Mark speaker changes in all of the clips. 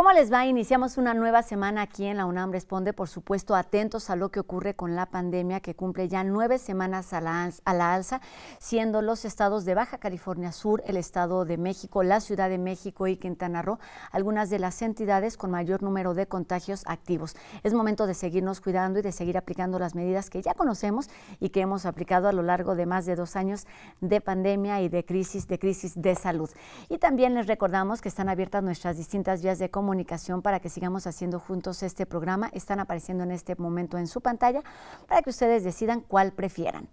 Speaker 1: ¿Cómo les va? Iniciamos una nueva semana aquí en la UNAM Responde, por supuesto, atentos a lo que ocurre con la pandemia que cumple ya 9 semanas a la alza, siendo los estados de Baja California Sur, el Estado de México, la Ciudad de México y Quintana Roo, algunas de las entidades con mayor número de contagios activos. Es momento de seguirnos cuidando y de seguir aplicando las medidas que ya conocemos y que hemos aplicado a lo largo de más de 2 años de pandemia y de crisis de salud. Y también les recordamos que están abiertas nuestras distintas vías de comunicación para que sigamos haciendo juntos este programa. Están apareciendo en este momento en su pantalla para que ustedes decidan cuál prefieran.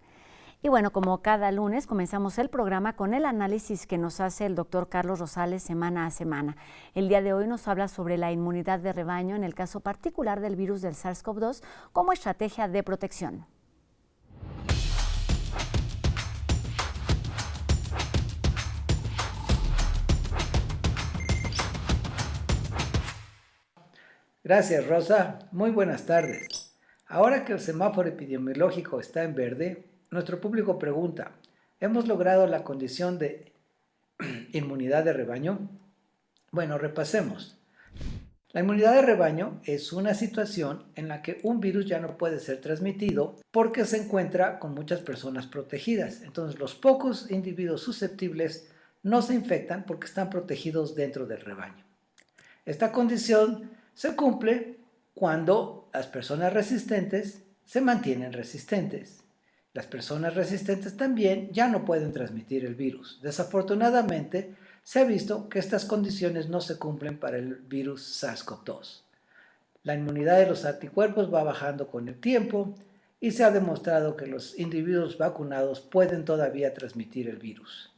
Speaker 1: Y bueno, como cada lunes, comenzamos el programa con el análisis que nos hace el doctor Carlos Rosales semana a semana. El día de hoy nos habla sobre la inmunidad de rebaño en el caso particular del virus del SARS-CoV-2 como estrategia de protección.
Speaker 2: Gracias, Rosa. Muy buenas tardes. Ahora que el semáforo epidemiológico está en verde, nuestro público pregunta, ¿hemos logrado la condición de inmunidad de rebaño? Bueno, repasemos. La inmunidad de rebaño es una situación en la que un virus ya no puede ser transmitido porque se encuentra con muchas personas protegidas. Entonces, los pocos individuos susceptibles no se infectan porque están protegidos dentro del rebaño. Esta condición se cumple cuando las personas resistentes se mantienen resistentes. Las personas resistentes también ya no pueden transmitir el virus. Desafortunadamente, se ha visto que estas condiciones no se cumplen para el virus SARS-CoV-2. La inmunidad de los anticuerpos va bajando con el tiempo y se ha demostrado que los individuos vacunados pueden todavía transmitir el virus.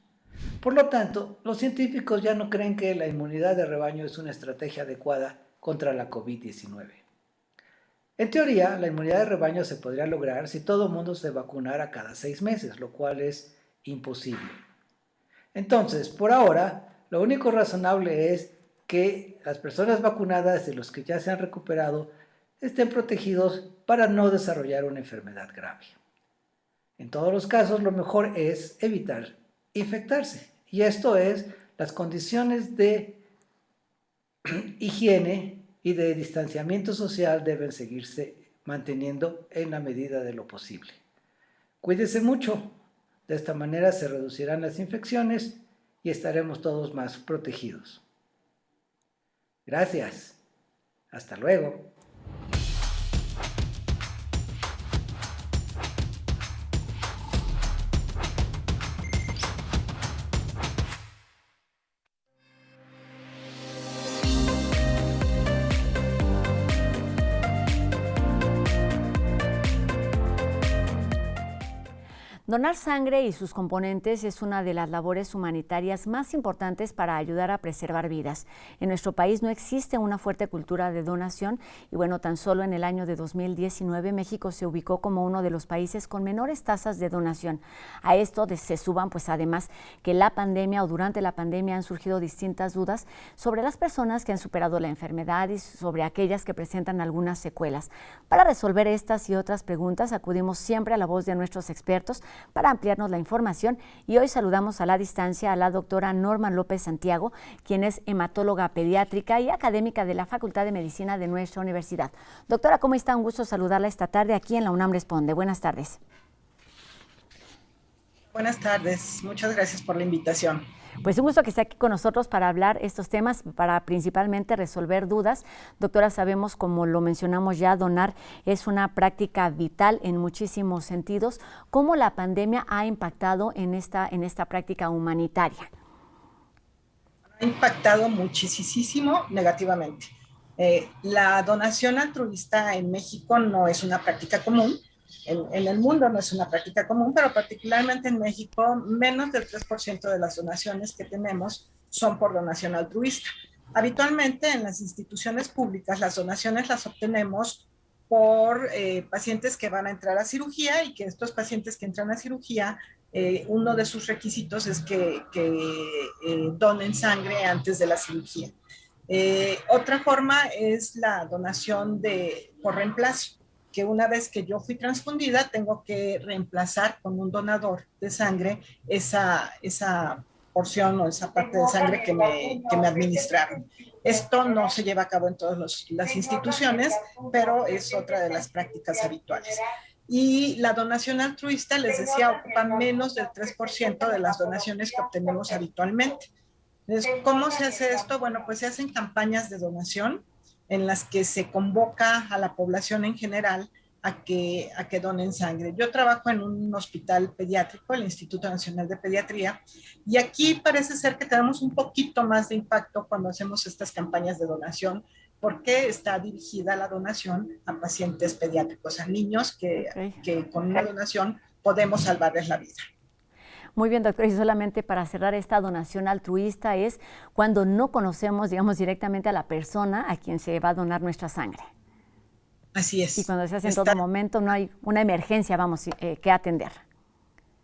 Speaker 2: Por lo tanto, los científicos ya no creen que la inmunidad de rebaño es una estrategia adecuada contra la COVID-19. En teoría, la inmunidad de rebaño se podría lograr si todo el mundo se vacunara cada 6 meses, lo cual es imposible. Entonces, por ahora, lo único razonable es que las personas vacunadas y los que ya se han recuperado estén protegidos para no desarrollar una enfermedad grave. En todos los casos, lo mejor es evitar infectarse, y esto es, las condiciones de higiene y de distanciamiento social deben seguirse manteniendo en la medida de lo posible. Cuídese mucho, de esta manera se reducirán las infecciones y estaremos todos más protegidos. Gracias. Hasta luego.
Speaker 1: Donar sangre y sus componentes es una de las labores humanitarias más importantes para ayudar a preservar vidas. En nuestro país no existe una fuerte cultura de donación y bueno, tan solo en el año de 2019 México se ubicó como uno de los países con menores tasas de donación. A esto se suban pues además que la pandemia o durante la pandemia han surgido distintas dudas sobre las personas que han superado la enfermedad y sobre aquellas que presentan algunas secuelas. Para resolver estas y otras preguntas acudimos siempre a la voz de nuestros expertos para ampliarnos la información y hoy saludamos a la distancia a la doctora Norma López Santiago, quien es hematóloga pediátrica y académica de la Facultad de Medicina de nuestra universidad. Doctora, ¿cómo está? Un gusto saludarla esta tarde aquí en la UNAM Responde. Buenas tardes.
Speaker 3: Buenas tardes, muchas gracias por la invitación.
Speaker 1: Pues un gusto que esté aquí con nosotros para hablar estos temas, para principalmente resolver dudas. Doctora, sabemos, como lo mencionamos ya, donar es una práctica vital en muchísimos sentidos. ¿Cómo la pandemia ha impactado en esta práctica humanitaria?
Speaker 3: Ha impactado muchísimo negativamente. La donación altruista en México no es una práctica común. En el mundo no es una práctica común, pero particularmente en México, menos del 3% de las donaciones que tenemos son por donación altruista. Habitualmente en las instituciones públicas las donaciones las obtenemos por pacientes que van a entrar a cirugía y que estos pacientes que entran a cirugía, uno de sus requisitos es que donen sangre antes de la cirugía. Otra forma es la donación por reemplazo, que una vez que yo fui transfundida, tengo que reemplazar con un donador de sangre esa porción o esa parte de sangre que me administraron. Esto no se lleva a cabo en todas las instituciones, pero es otra de las prácticas habituales. Y la donación altruista, les decía, ocupa menos del 3% de las donaciones que obtenemos habitualmente. Entonces, ¿cómo se hace esto? Bueno, pues se hacen campañas de donación en las que se convoca a la población en general a que donen sangre. Yo trabajo en un hospital pediátrico, el Instituto Nacional de Pediatría, y aquí parece ser que tenemos un poquito más de impacto cuando hacemos estas campañas de donación, porque está dirigida la donación a pacientes pediátricos, a niños que con una donación podemos salvarles la vida.
Speaker 1: Muy bien, doctor, y solamente para cerrar, esta donación altruista es cuando no conocemos, digamos, directamente a la persona a quien se va a donar nuestra sangre.
Speaker 3: Así es.
Speaker 1: Y cuando se hace en todo momento, no hay una emergencia, vamos, que atender.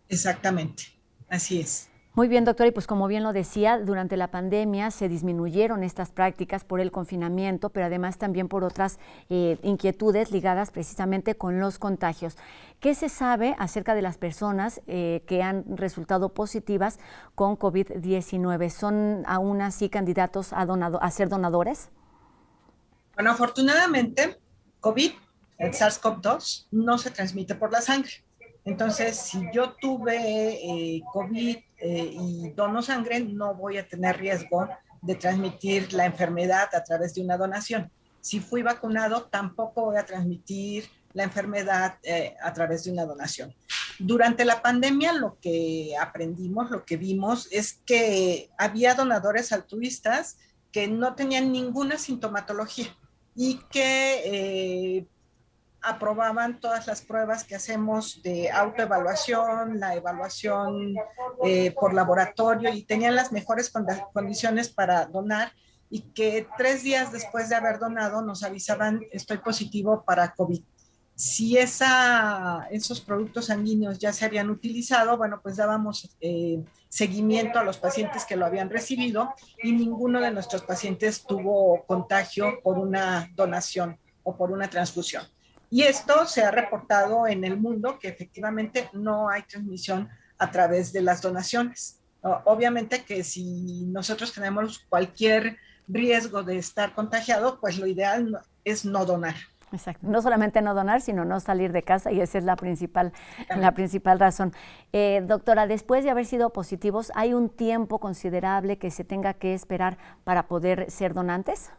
Speaker 3: Exactamente, así es.
Speaker 1: Muy bien, doctora, y pues como bien lo decía, durante la pandemia se disminuyeron estas prácticas por el confinamiento, pero además también por otras inquietudes ligadas precisamente con los contagios. ¿Qué se sabe acerca de las personas que han resultado positivas con COVID-19? ¿Son aún así candidatos a ser donadores?
Speaker 3: Bueno, afortunadamente, COVID, el SARS-CoV-2, no se transmite por la sangre. Entonces, si yo tuve COVID y dono sangre, no voy a tener riesgo de transmitir la enfermedad a través de una donación. Si fui vacunado, tampoco voy a transmitir la enfermedad a través de una donación. Durante la pandemia, lo que aprendimos, lo que vimos, es que había donadores altruistas que no tenían ninguna sintomatología y que aprobaban todas las pruebas que hacemos de autoevaluación, la evaluación por laboratorio, y tenían las mejores condiciones para donar, y que 3 días después de haber donado nos avisaban: estoy positivo para COVID. Si esos productos sanguíneos ya se habían utilizado, bueno, pues dábamos seguimiento a los pacientes que lo habían recibido, y ninguno de nuestros pacientes tuvo contagio por una donación o por una transfusión. Y esto se ha reportado en el mundo, que efectivamente no hay transmisión a través de las donaciones. Obviamente que si nosotros tenemos cualquier riesgo de estar contagiado, pues lo ideal es no donar.
Speaker 1: Exacto. No solamente no donar, sino no salir de casa, y esa es la principal razón. Doctora, después de haber sido positivos, ¿hay un tiempo considerable que se tenga que esperar para poder ser donantes?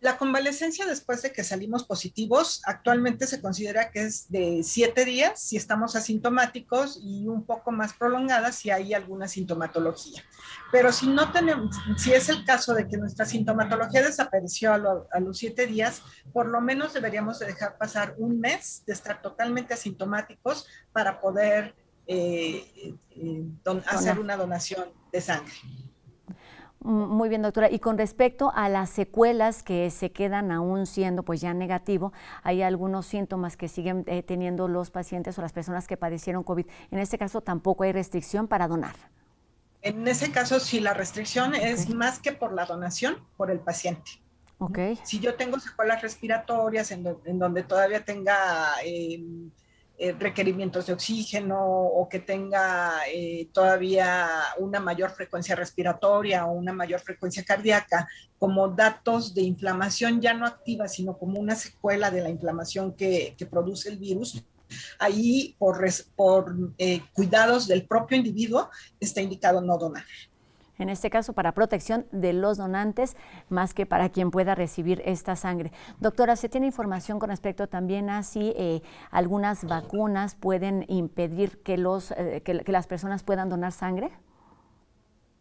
Speaker 3: La convalecencia después de que salimos positivos actualmente se considera que es de 7 días si estamos asintomáticos, y un poco más prolongada si hay alguna sintomatología. Pero si no tenemos, si es el caso de que nuestra sintomatología desapareció a los 7 días, por lo menos deberíamos de dejar pasar un mes de estar totalmente asintomáticos para poder hacer una donación de sangre.
Speaker 1: Muy bien, doctora. Y con respecto a las secuelas que se quedan aún siendo pues ya negativo, hay algunos síntomas que siguen teniendo los pacientes o las personas que padecieron COVID. En este caso tampoco hay restricción para donar.
Speaker 3: En ese caso, sí, la restricción es más que por la donación, por el paciente.
Speaker 1: Okay.
Speaker 3: Si yo tengo secuelas respiratorias en donde todavía tenga requerimientos de oxígeno, o que tenga todavía una mayor frecuencia respiratoria o una mayor frecuencia cardíaca, como datos de inflamación ya no activa, sino como una secuela de la inflamación que produce el virus, ahí por cuidados del propio individuo está indicado no donar.
Speaker 1: En este caso, para protección de los donantes, más que para quien pueda recibir esta sangre. Doctora, ¿se tiene información con respecto también a si algunas vacunas pueden impedir que las personas puedan donar sangre?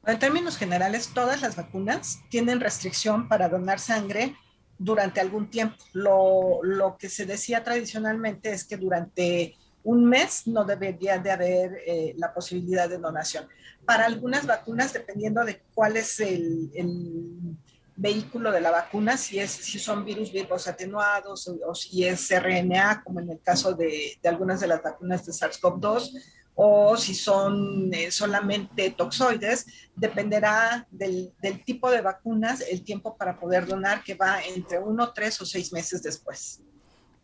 Speaker 3: En términos generales, todas las vacunas tienen restricción para donar sangre durante algún tiempo. Lo que se decía tradicionalmente es que durante un mes no debería de haber la posibilidad de donación. Para algunas vacunas, dependiendo de cuál es el vehículo de la vacuna, si son virus vivos atenuados o si es RNA, como en el caso de algunas de las vacunas de SARS-CoV-2, o si son solamente toxoides, dependerá del tipo de vacunas, el tiempo para poder donar, que va entre 1, 3 o 6 meses después.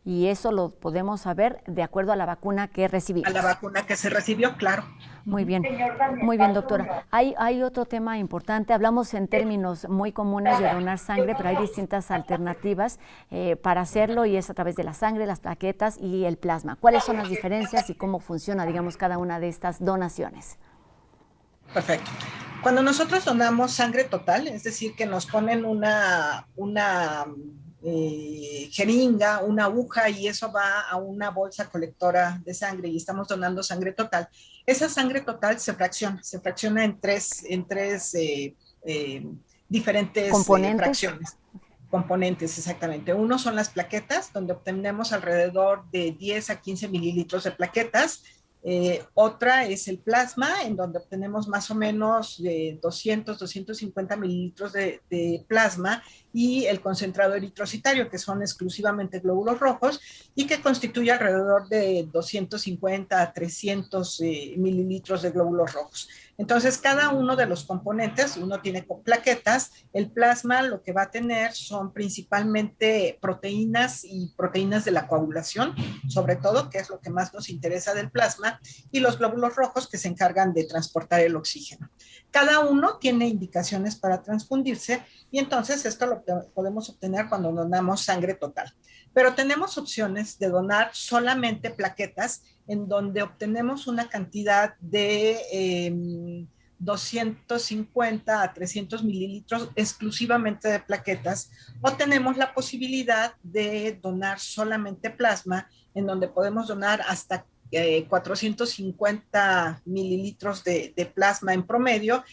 Speaker 1: Y eso lo podemos saber de acuerdo a la vacuna que recibimos.
Speaker 3: A la vacuna que se recibió, claro.
Speaker 1: Muy bien, muy bien, doctora. Hay otro tema importante. Hablamos en términos muy comunes de donar sangre, pero hay distintas alternativas para hacerlo y es a través de la sangre, las plaquetas y el plasma. ¿Cuáles son las diferencias y cómo funciona, digamos, cada una de estas donaciones?
Speaker 3: Perfecto. Cuando nosotros donamos sangre total, es decir, que nos ponen una jeringa, una aguja y eso va a una bolsa colectora de sangre y estamos donando sangre total, esa sangre total se fracciona en tres diferentes fracciones. Componentes, exactamente. Uno son las plaquetas, donde obtenemos alrededor de 10 a 15 mililitros de plaquetas. Otra es el plasma, en donde obtenemos más o menos 250 mililitros de plasma y el concentrado eritrocitario, que son exclusivamente glóbulos rojos y que constituye alrededor de 250 a 300 mililitros de glóbulos rojos. Entonces, cada uno de los componentes, uno tiene plaquetas, el plasma lo que va a tener son principalmente proteínas y proteínas de la coagulación, sobre todo, que es lo que más nos interesa del plasma, y los glóbulos rojos que se encargan de transportar el oxígeno. Cada uno tiene indicaciones para transfundirse y entonces esto lo podemos obtener cuando donamos sangre total. Pero tenemos opciones de donar solamente plaquetas en donde obtenemos una cantidad de 250 a 300 mililitros exclusivamente de plaquetas, o tenemos la posibilidad de donar solamente plasma, en donde podemos donar hasta 450 mililitros de plasma en promedio.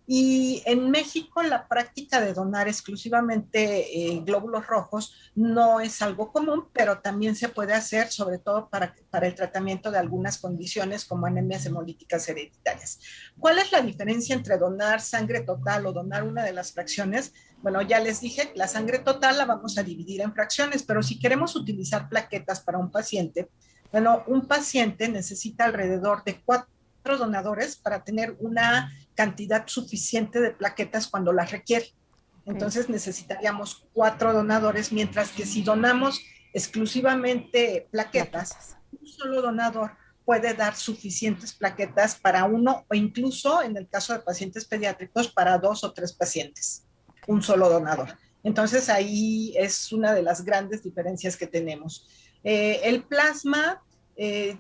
Speaker 3: Y en México la práctica de donar exclusivamente glóbulos rojos no es algo común, pero también se puede hacer, sobre todo para el tratamiento de algunas condiciones como anemias hemolíticas hereditarias. ¿Cuál es la diferencia entre donar sangre total o donar una de las fracciones? Bueno, ya les dije, la sangre total la vamos a dividir en fracciones, pero si queremos utilizar plaquetas para un paciente, bueno, un paciente necesita alrededor de 4 donadores para tener una cantidad suficiente de plaquetas cuando las requiere. Entonces necesitaríamos 4 donadores, mientras que si donamos exclusivamente plaquetas, un solo donador puede dar suficientes plaquetas para uno o incluso en el caso de pacientes pediátricos para 2 o 3 pacientes, un solo donador. Entonces ahí es una de las grandes diferencias que tenemos. El plasma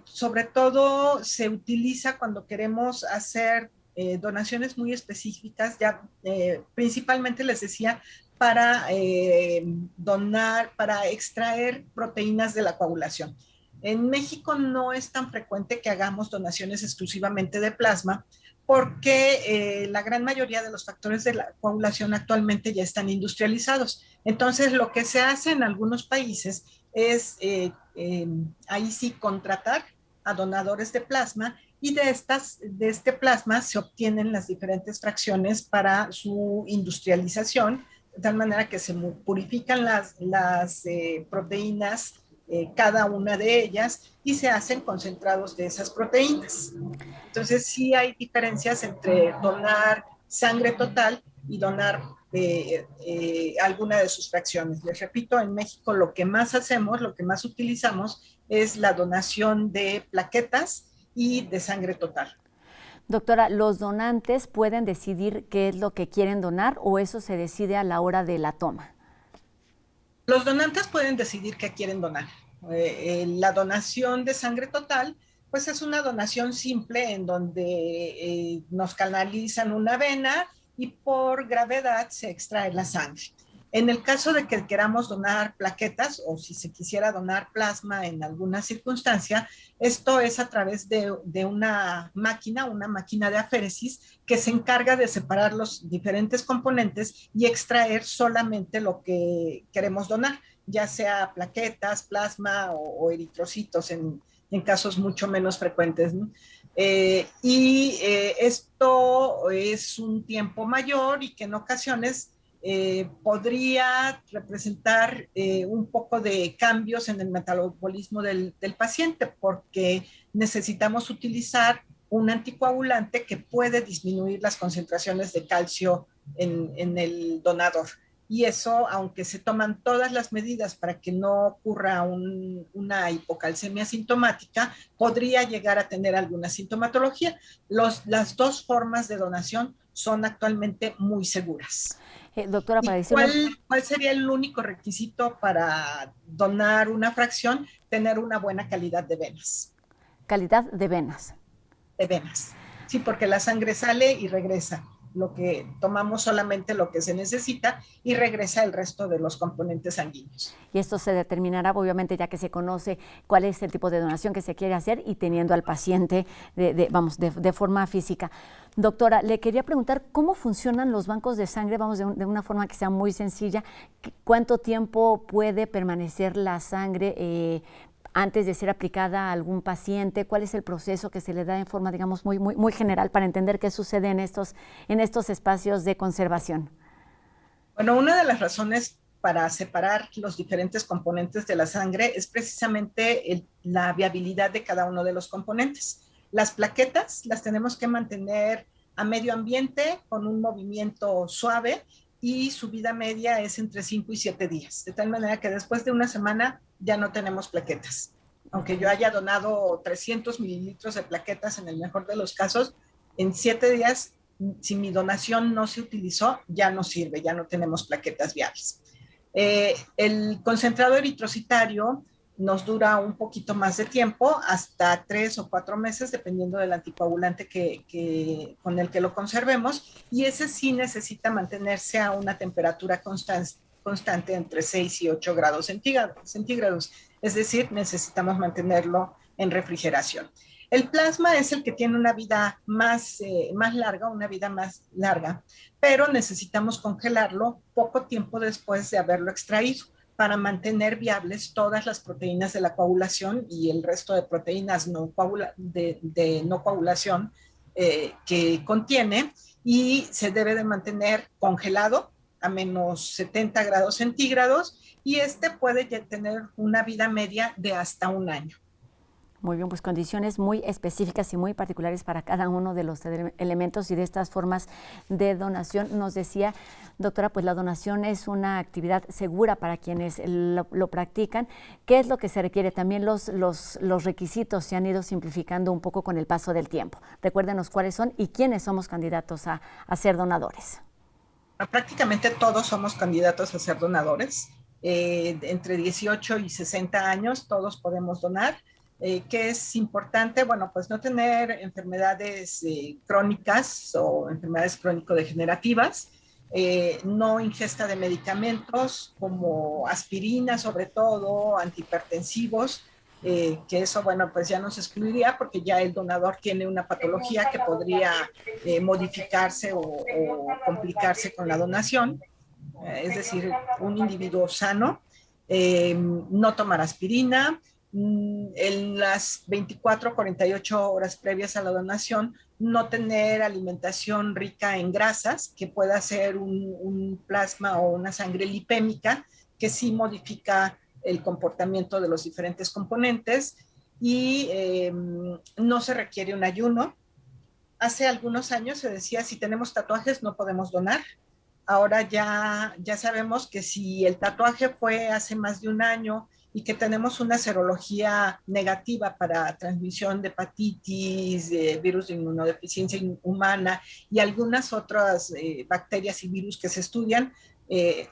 Speaker 3: sobre todo se utiliza cuando queremos hacer donaciones muy específicas, ya principalmente les decía, para donar, para extraer proteínas de la coagulación. En México no es tan frecuente que hagamos donaciones exclusivamente de plasma, porque la gran mayoría de los factores de la coagulación actualmente ya están industrializados. Entonces, lo que se hace en algunos países es ahí sí contratar a donadores de plasma y de este plasma se obtienen las diferentes fracciones para su industrialización, de tal manera que se purifican las proteínas, cada una de ellas, y se hacen concentrados de esas proteínas. Entonces sí hay diferencias entre donar sangre total y donar alguna de sus fracciones. Les repito, en México lo que más hacemos, lo que más utilizamos es la donación de plaquetas y de sangre total.
Speaker 1: Doctora, ¿los donantes pueden decidir qué es lo que quieren donar o eso se decide a la hora de la toma?
Speaker 3: Los donantes pueden decidir qué quieren donar. La donación de sangre total, pues es una donación simple en donde nos canalizan una vena y por gravedad se extrae la sangre. En el caso de que queramos donar plaquetas o si se quisiera donar plasma en alguna circunstancia, esto es a través de una máquina de aféresis que se encarga de separar los diferentes componentes y extraer solamente lo que queremos donar, ya sea plaquetas, plasma o eritrocitos en casos mucho menos frecuentes, ¿no? Esto es un tiempo mayor y que en ocasiones podría representar un poco de cambios en el metabolismo del paciente, porque necesitamos utilizar un anticoagulante que puede disminuir las concentraciones de calcio en el donador. y eso, aunque se toman todas las medidas para que no ocurra una hipocalcemia sintomática, podría llegar a tener alguna sintomatología. Las dos formas de donación son actualmente muy seguras.
Speaker 1: Doctora, para
Speaker 3: ¿Y
Speaker 1: decirle...
Speaker 3: cuál sería el único requisito para donar una fracción? Tener una buena calidad de venas.
Speaker 1: Calidad de venas.
Speaker 3: De venas. Sí, porque la sangre sale y regresa. Lo que tomamos solamente lo que se necesita y regresa el resto de los componentes sanguíneos.
Speaker 1: Y esto se determinará, obviamente, ya que se conoce cuál es el tipo de donación que se quiere hacer y teniendo al paciente de forma física. Doctora, le quería preguntar cómo funcionan los bancos de sangre, de una forma que sea muy sencilla. ¿Cuánto tiempo puede permanecer la sangre antes de ser aplicada a algún paciente? ¿Cuál es el proceso que se le da en forma, digamos, muy general para entender qué sucede en estos espacios de conservación?
Speaker 3: Bueno, una de las razones para separar los diferentes componentes de la sangre es precisamente la viabilidad de cada uno de los componentes. Las plaquetas las tenemos que mantener a medio ambiente con un movimiento suave y su vida media es entre 5 y 7 días, de tal manera que después de una semana ya no tenemos plaquetas. Aunque yo haya donado 300 mililitros de plaquetas en el mejor de los casos, en 7 días, si mi donación no se utilizó, ya no sirve, ya no tenemos plaquetas viables. El concentrado eritrocitario nos dura un poquito más de tiempo, hasta 3 o 4 meses, dependiendo del anticoagulante con el que lo conservemos, y ese sí necesita mantenerse a una temperatura constante entre 6 y 8 grados centígrados. Es decir, necesitamos mantenerlo en refrigeración. El plasma es el que tiene una vida más larga, pero necesitamos congelarlo poco tiempo después de haberlo extraído para mantener viables todas las proteínas de la coagulación y el resto de proteínas de no coagulación que contiene, y se debe de mantener congelado a menos 70 grados centígrados, y puede tener una vida media de hasta un año.
Speaker 1: Muy bien, pues condiciones muy específicas y muy particulares para cada uno de los elementos y de estas formas de donación. Nos decía, doctora, pues la donación es una actividad segura para quienes lo practican. ¿Qué es lo que se requiere? También los requisitos se han ido simplificando un poco con el paso del tiempo. Recuérdenos cuáles son y quiénes somos candidatos a ser donadores.
Speaker 3: Prácticamente todos somos candidatos a ser donadores. Entre 18 y 60 años todos podemos donar. ¿Qué es importante? Bueno, pues no tener enfermedades crónicas o enfermedades crónico-degenerativas, no ingesta de medicamentos como aspirina, sobre todo, antihipertensivos, que eso, bueno, pues ya nos excluiría porque ya el donador tiene una patología que podría modificarse o complicarse con la donación, es decir, un individuo sano, no tomar aspirina. En las 24 o 48 horas previas a la donación, no tener alimentación rica en grasas, que pueda ser un plasma o una sangre lipémica, que sí modifica el comportamiento de los diferentes componentes, y no se requiere un ayuno. Hace algunos años se decía, si tenemos tatuajes no podemos donar. Ahora ya sabemos que si el tatuaje fue hace más de un año y que tenemos una serología negativa para transmisión de hepatitis, de virus de inmunodeficiencia humana y algunas otras bacterias y virus que se estudian,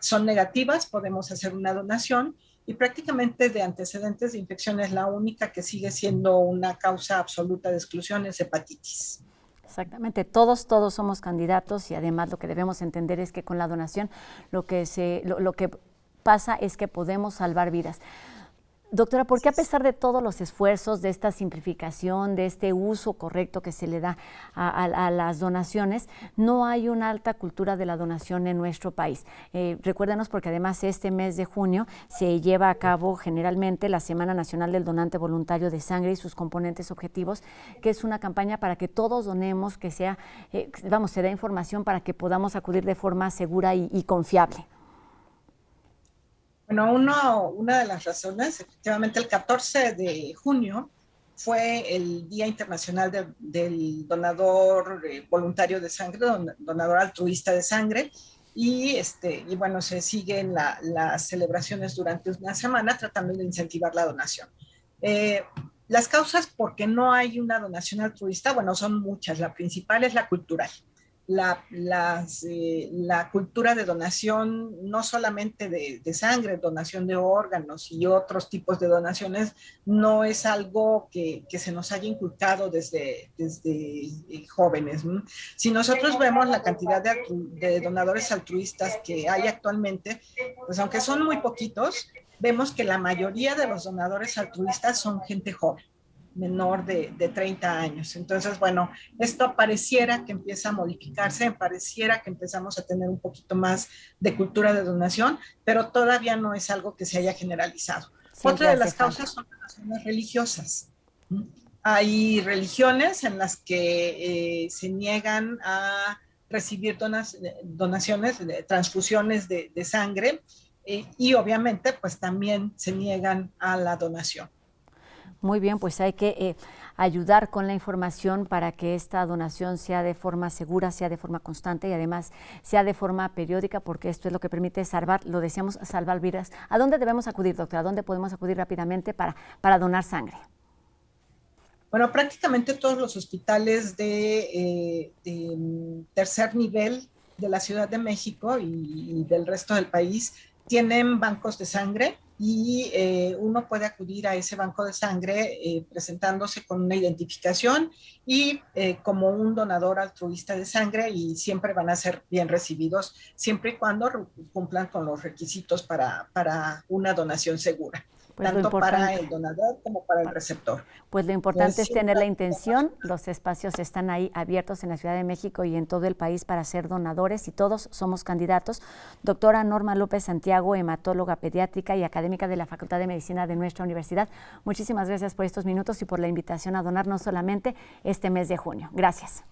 Speaker 3: son negativas, podemos hacer una donación, y prácticamente de antecedentes de infecciones la única que sigue siendo una causa absoluta de exclusión es hepatitis.
Speaker 1: Exactamente, todos somos candidatos, y además lo que debemos entender es que con la donación lo que pasa es que podemos salvar vidas. Doctora, ¿por qué a pesar de todos los esfuerzos de esta simplificación, de este uso correcto que se le da a las donaciones, no hay una alta cultura de la donación en nuestro país? Recuérdenos, porque además este mes de junio se lleva a cabo generalmente la Semana Nacional del Donante Voluntario de Sangre y sus componentes objetivos, que es una campaña para que todos donemos, que sea, se da información para que podamos acudir de forma segura y confiable.
Speaker 3: Bueno, una de las razones, efectivamente, el 14 de junio fue el Día Internacional del Donador Voluntario de Sangre, donador altruista de sangre, y bueno, se siguen las celebraciones durante una semana tratando de incentivar la donación. Las causas por qué no hay una donación altruista, bueno, son muchas. La principal es la cultural. La cultura de donación, no solamente de sangre, donación de órganos y otros tipos de donaciones, no es algo que se nos haya inculcado desde jóvenes. Si nosotros vemos la cantidad de donadores altruistas que hay actualmente, pues aunque son muy poquitos, vemos que la mayoría de los donadores altruistas son gente joven, menor de 30 años. Entonces, bueno, esto pareciera que empieza a modificarse, pareciera que empezamos a tener un poquito más de cultura de donación, pero todavía no es algo que se haya generalizado. Otra de las causas son las razones religiosas. Hay religiones en las que se niegan a recibir donaciones, transfusiones de sangre, y obviamente pues también se niegan a la donación.
Speaker 1: Muy bien, pues hay que ayudar con la información para que esta donación sea de forma segura, sea de forma constante y además sea de forma periódica, porque esto es lo que permite salvar, lo decíamos, salvar vidas. ¿A dónde debemos acudir, doctora? ¿A dónde podemos acudir rápidamente para donar sangre?
Speaker 3: Bueno, prácticamente todos los hospitales de tercer nivel de la Ciudad de México y del resto del país tienen bancos de sangre, y uno puede acudir a ese banco de sangre presentándose con una identificación y como un donador altruista de sangre, y siempre van a ser bien recibidos, siempre y cuando cumplan con los requisitos para una donación segura. Pues tanto para el donador como para el receptor.
Speaker 1: Pues lo importante es tener la intención. Los espacios están ahí abiertos en la Ciudad de México y en todo el país para ser donadores, y todos somos candidatos. Doctora Norma López Santiago, hematóloga pediátrica y académica de la Facultad de Medicina de nuestra universidad, muchísimas gracias por estos minutos y por la invitación a donar no solamente este mes de junio. Gracias.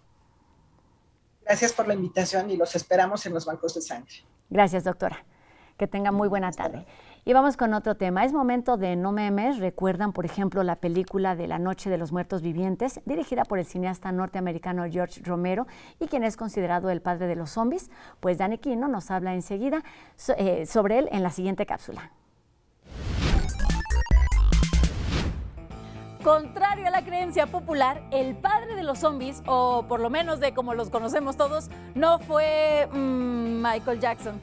Speaker 3: Gracias por la invitación y los esperamos en los bancos de sangre.
Speaker 1: Gracias, doctora. Que tenga muy buena tarde. Y vamos con otro tema. Es momento de no memes. ¿Recuerdan, por ejemplo, la película de La Noche de los Muertos Vivientes, dirigida por el cineasta norteamericano George Romero y quien es considerado el padre de los zombies? Pues Dani Quino nos habla enseguida sobre él en la siguiente cápsula.
Speaker 4: Contrario a la creencia popular, el padre de los zombies, o por lo menos de como los conocemos todos, no fue Michael Jackson.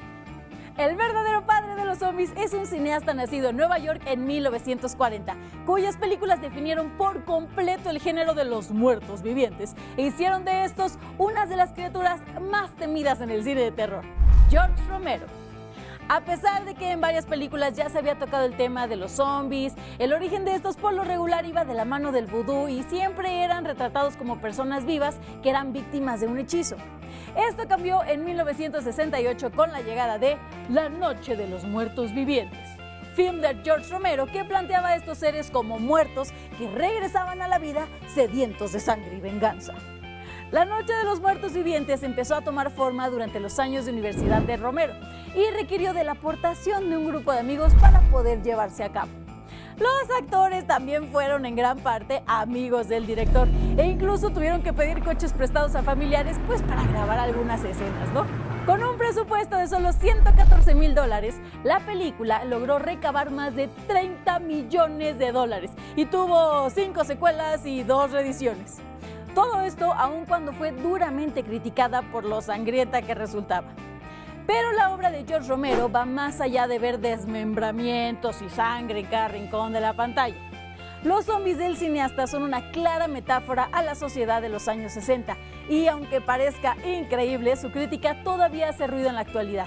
Speaker 4: El verdadero padre de los zombies es un cineasta nacido en Nueva York en 1940, cuyas películas definieron por completo el género de los muertos vivientes e hicieron de estos unas de las criaturas más temidas en el cine de terror: George Romero. A pesar de que en varias películas ya se había tocado el tema de los zombies, el origen de estos por lo regular iba de la mano del vudú y siempre eran retratados como personas vivas que eran víctimas de un hechizo. Esto cambió en 1968 con la llegada de La Noche de los Muertos Vivientes, film de George Romero que planteaba a estos seres como muertos que regresaban a la vida sedientos de sangre y venganza. La Noche de los Muertos Vivientes empezó a tomar forma durante los años de universidad de Romero y requirió de la aportación de un grupo de amigos para poder llevarse a cabo. Los actores también fueron en gran parte amigos del director e incluso tuvieron que pedir coches prestados a familiares pues para grabar algunas escenas, ¿no? Con un presupuesto de solo $114,000, la película logró recabar más de $30 millones y tuvo 5 secuelas y 2 reediciones. Todo esto aun cuando fue duramente criticada por lo sangrienta que resultaba. Pero la obra de George Romero va más allá de ver desmembramientos y sangre en cada rincón de la pantalla. Los zombies del cineasta son una clara metáfora a la sociedad de los años 60 y aunque parezca increíble, su crítica todavía hace ruido en la actualidad.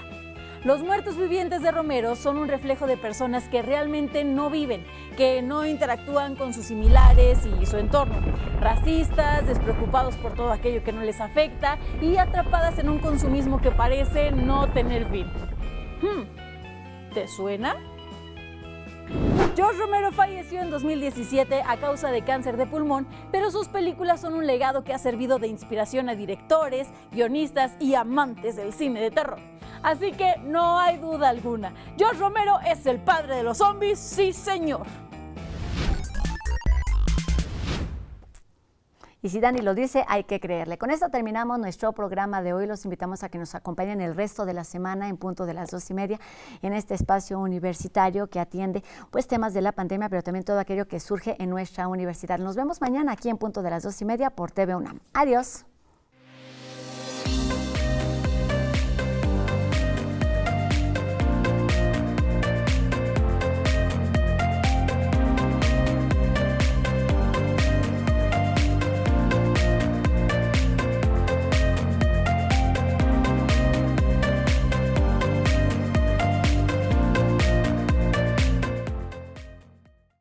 Speaker 4: Los muertos vivientes de Romero son un reflejo de personas que realmente no viven, que no interactúan con sus similares y su entorno, racistas, despreocupados por todo aquello que no les afecta y atrapadas en un consumismo que parece no tener fin. ¿Te suena? George Romero falleció en 2017 a causa de cáncer de pulmón, pero sus películas son un legado que ha servido de inspiración a directores, guionistas y amantes del cine de terror. Así que no hay duda alguna, George Romero es el padre de los zombies, sí señor.
Speaker 1: Y si Dani lo dice, hay que creerle. Con esto terminamos nuestro programa de hoy. Los invitamos a que nos acompañen el resto de la semana en punto de las 2:30 en este espacio universitario que atiende pues temas de la pandemia, pero también todo aquello que surge en nuestra universidad. Nos vemos mañana aquí en punto de las 2:30 por TV UNAM. Adiós.